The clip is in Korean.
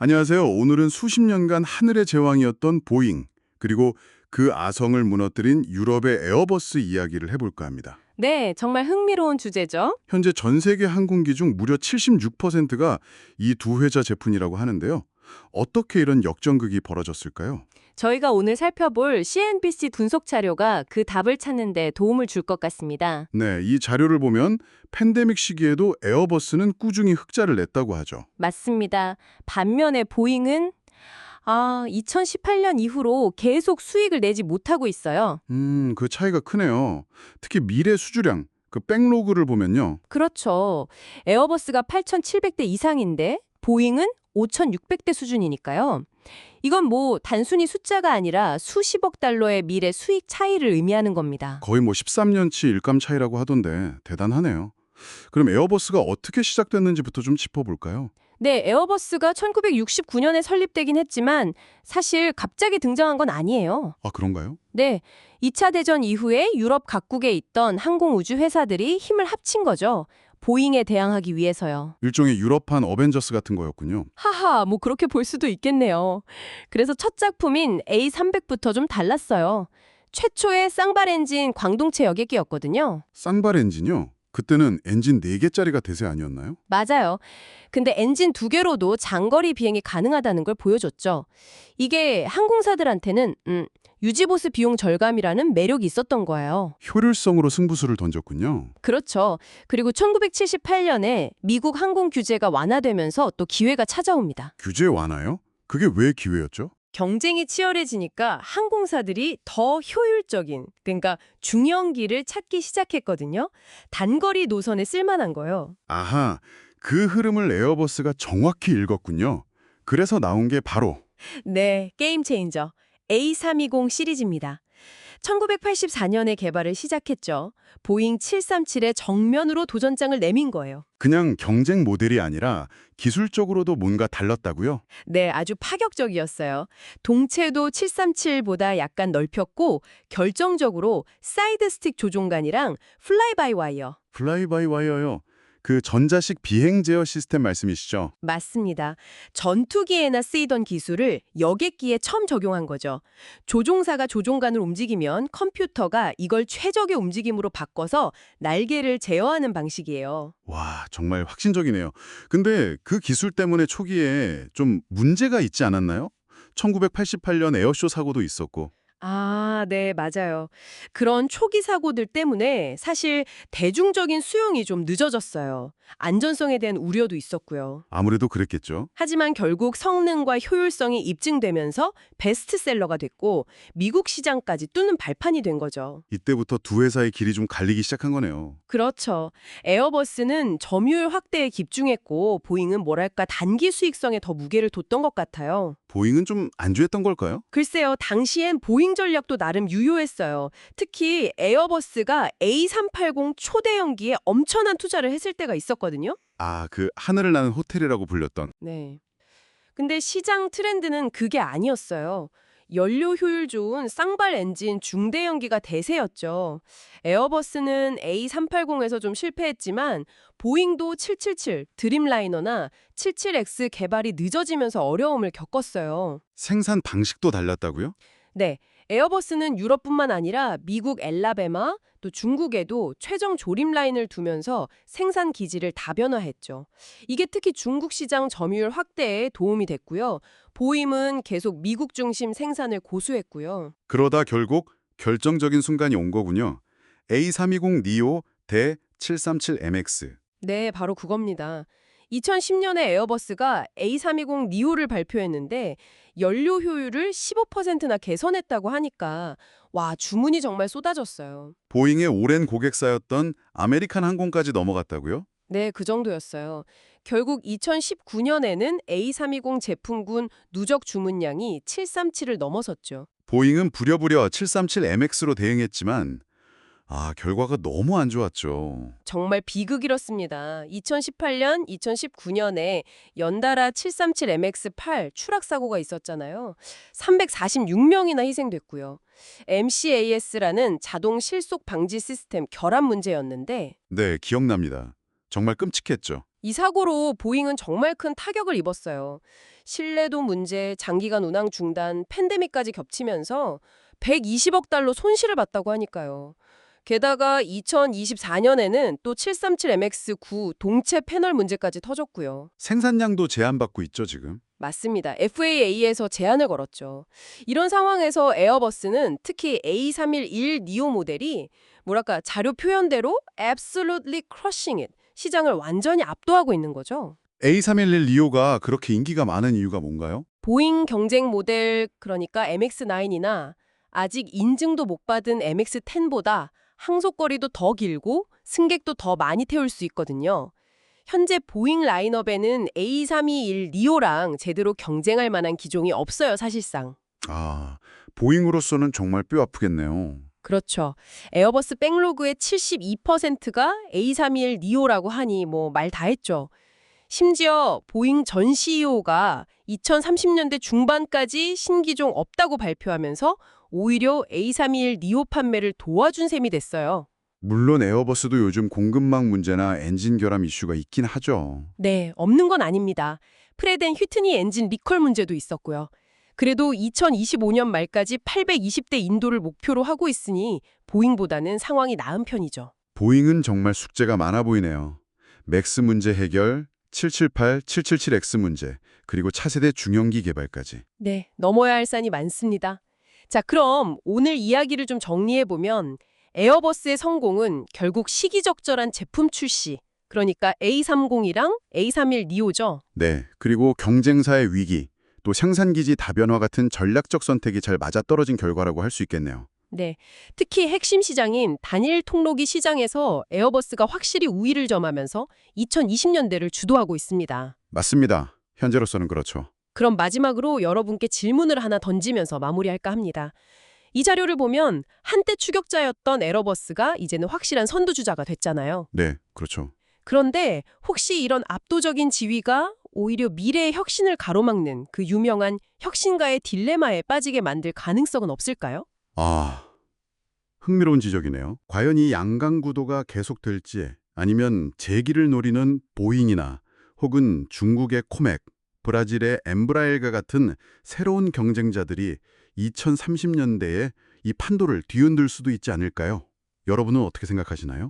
안녕하세요. 오늘은 수십 년간 하늘의 제왕이었던 보잉, 그리고 그 아성을 무너뜨린 유럽의 에어버스 이야기를 해볼까 합니다. 네, 정말 흥미로운 주제죠. 현재 전 세계 항공기 중 무려 76%가 이 두 회사 제품이라고 하는데요. 어떻게 이런 역전극이 벌어졌을까요? 저희가 오늘 살펴볼 CNBC 분석 자료가 그 답을 찾는 데 도움을 줄 것 같습니다. 네, 이 자료를 보면 팬데믹 시기에도 에어버스는 꾸준히 흑자를 냈다고 하죠. 맞습니다. 반면에 보잉은 2018년 이후로 계속 수익을 내지 못하고 있어요. 그 차이가 크네요. 특히 미래 수주량, 그 백로그를 보면요. 그렇죠. 에어버스가 8,700대 이상인데 보잉은 5,600대 수준이니까요. 이건 뭐 단순히 숫자가 아니라 수십억 달러의 미래 수익 차이를 의미하는 겁니다. 거의 뭐 13년치 일감 차이라고 하던데 대단하네요. 그럼 에어버스가 어떻게 시작됐는지부터 좀 짚어볼까요? 네, 에어버스가 1969년에 설립되긴 했지만 사실 갑자기 등장한 건 아니에요. 아, 그런가요? 네, 2차 대전 이후에 유럽 각국에 있던 항공우주 회사들이 힘을 합친 거죠. 보잉에 대항하기 위해서요. 일종의 유럽판 어벤져스 같은 거였군요. 하하, 뭐 그렇게 볼 수도 있겠네요. 그래서 첫 작품인 A300부터 좀 달랐어요. 최초의 쌍발 엔진 광동체 여객기였거든요. 쌍발 엔진이요? 그때는 엔진 4개짜리가 대세 아니었나요? 맞아요. 근데 엔진 2개로도 장거리 비행이 가능하다는 걸 보여줬죠. 이게 항공사들한테는 유지보수 비용 절감이라는 매력이 있었던 거예요. 효율성으로 승부수를 던졌군요. 그렇죠. 그리고 1978년에 미국 항공 규제가 완화되면서 또 기회가 찾아옵니다. 규제 완화요? 그게 왜 기회였죠? 경쟁이 치열해지니까 항공사들이 더 효율적인, 그러니까 중형기를 찾기 시작했거든요. 단거리 노선에 쓸만한 거요. 아하, 그 흐름을 에어버스가 정확히 읽었군요. 그래서 나온 게 바로 네, 게임 체인저. A320 시리즈입니다. 1984년에 개발을 시작했죠. 보잉 737의 정면으로 도전장을 내민 거예요. 그냥 경쟁 모델이 아니라 기술적으로도 뭔가 달랐다고요? 네, 아주 파격적이었어요. 동체도 737보다 약간 넓혔고 결정적으로 사이드 스틱 조종간이랑 플라이 바이 와이어. 플라이 바이 와이어요. 그 전자식 비행 제어 시스템 말씀이시죠? 맞습니다. 전투기에나 쓰이던 기술을 여객기에 처음 적용한 거죠. 조종사가 조종간을 움직이면 컴퓨터가 이걸 최적의 움직임으로 바꿔서 날개를 제어하는 방식이에요. 와, 정말 확신적이네요. 근데 그 기술 때문에 초기에 좀 문제가 있지 않았나요? 1988년 에어쇼 사고도 있었고. 네, 맞아요. 그런 초기 사고들 때문에 사실 대중적인 수용이 좀 늦어졌어요. 안전성에 대한 우려도 있었고요. 아무래도 그랬겠죠. 하지만 결국 성능과 효율성이 입증되면서 베스트셀러가 됐고 미국 시장까지 뚫는 발판이 된 거죠. 이때부터 두 회사의 길이 좀 갈리기 시작한 거네요. 그렇죠. 에어버스는 점유율 확대에 집중했고 보잉은 뭐랄까 단기 수익성에 더 무게를 뒀던 것 같아요. 보잉은 좀 안주했던 걸까요? 글쎄요, 당시엔 보잉 전략도 나름 유효했어요. 특히 에어버스가 A380 초대형기에 엄청난 투자를 했을 때가 있었거든요. 아, 그 하늘을 나는 호텔이라고 불렸던. 네. 근데 시장 트렌드는 그게 아니었어요. 연료 효율 좋은 쌍발 엔진 중대형기가 대세였죠. 에어버스는 A380에서 좀 실패했지만 보잉도 777, 드림라이너나 77X 개발이 늦어지면서 어려움을 겪었어요. 생산 방식도 달랐다고요? 네, 에어버스는 유럽뿐만 아니라 미국 엘라베마, 또 중국에도 최종 조립 라인을 두면서 생산 기지를 다변화했죠. 이게 특히 중국 시장 점유율 확대에 도움이 됐고요. 보임은 계속 미국 중심 생산을 고수했고요. 그러다 결국 결정적인 순간이 온 거군요. A320 니오 대 737MX. 네, 바로 그겁니다. 2010년에 에어버스가 A320 니오를 발표했는데 연료 효율을 15%나 개선했다고 하니까 와, 주문이 정말 쏟아졌어요. 보잉의 오랜 고객사였던 아메리칸 항공까지 넘어갔다고요? 네, 그 정도였어요. 결국 2019년에는 A320 제품군 누적 주문량이 737을 넘어섰죠. 보잉은 부랴부랴 737MX로 대응했지만 결과가 너무 안 좋았죠. 정말 비극이었습니다. 2018년, 2019년에 연달아 737MX-8 추락 사고가 있었잖아요. 346명이나 희생됐고요. MCAS라는 자동 실속 방지 시스템 결함 문제였는데 네, 기억납니다. 정말 끔찍했죠. 이 사고로 보잉은 정말 큰 타격을 입었어요. 신뢰도 문제, 장기간 운항 중단, 팬데믹까지 겹치면서 120억 달러 손실을 봤다고 하니까요. 게다가 2024년에는 또 737MX9 동체 패널 문제까지 터졌고요. 생산량도 제한받고 있죠, 지금. 맞습니다. FAA에서 제한을 걸었죠. 이런 상황에서 에어버스는 특히 A321 니오 모델이 뭐랄까 자료 표현대로 absolutely crushing it, 시장을 완전히 압도하고 있는 거죠. A311 리오가 그렇게 인기가 많은 이유가 뭔가요? 보잉 경쟁 모델 그러니까 MX9이나 아직 인증도 못 받은 MX10보다 항속거리도 더 길고 승객도 더 많이 태울 수 있거든요. 현재 보잉 라인업에는 A321 니오랑 제대로 경쟁할 만한 기종이 없어요, 사실상. 아, 보잉으로서는 정말 뼈 아프겠네요. 그렇죠. 에어버스 백로그의 72%가 A321 니오라고 하니 뭐 말 다 했죠. 심지어 보잉 전 CEO가 2030년대 중반까지 신기종 없다고 발표하면서 오히려 A321 니오 판매를 도와준 셈이 됐어요. 물론 에어버스도 요즘 공급망 문제나 엔진 결함 이슈가 있긴 하죠. 네, 없는 건 아닙니다. 프렛 앤 휴트니 엔진 리컬 문제도 있었고요. 그래도 2025년 말까지 820대 인도를 목표로 하고 있으니 보잉보다는 상황이 나은 편이죠. 보잉은 정말 숙제가 많아 보이네요. 맥스 문제 해결, 778, 777X 문제, 그리고 차세대 중형기 개발까지. 네, 넘어야 할 산이 많습니다. 자, 그럼 오늘 이야기를 좀 정리해보면 에어버스의 성공은 결국 시기적절한 제품 출시, 그러니까 A30이랑 A31 니오죠. 네, 그리고 경쟁사의 위기, 또 생산기지 다변화 같은 전략적 선택이 잘 맞아떨어진 결과라고 할 수 있겠네요. 네, 특히 핵심 시장인 단일 통로기 시장에서 에어버스가 확실히 우위를 점하면서 2020년대를 주도하고 있습니다. 맞습니다. 현재로서는 그렇죠. 그럼 마지막으로 여러분께 질문을 하나 던지면서 마무리할까 합니다. 이 자료를 보면 한때 추격자였던 에어버스가 이제는 확실한 선두주자가 됐잖아요. 네, 그렇죠. 그런데 혹시 이런 압도적인 지위가 오히려 미래의 혁신을 가로막는 그 유명한 혁신가의 딜레마에 빠지게 만들 가능성은 없을까요? 아, 흥미로운 지적이네요. 과연 이 양강 구도가 계속될지 아니면 재기를 노리는 보잉이나 혹은 중국의 코맥, 브라질의 엠브라엘과 같은 새로운 경쟁자들이 2030년대에 이 판도를 뒤흔들 수도 있지 않을까요? 여러분은 어떻게 생각하시나요?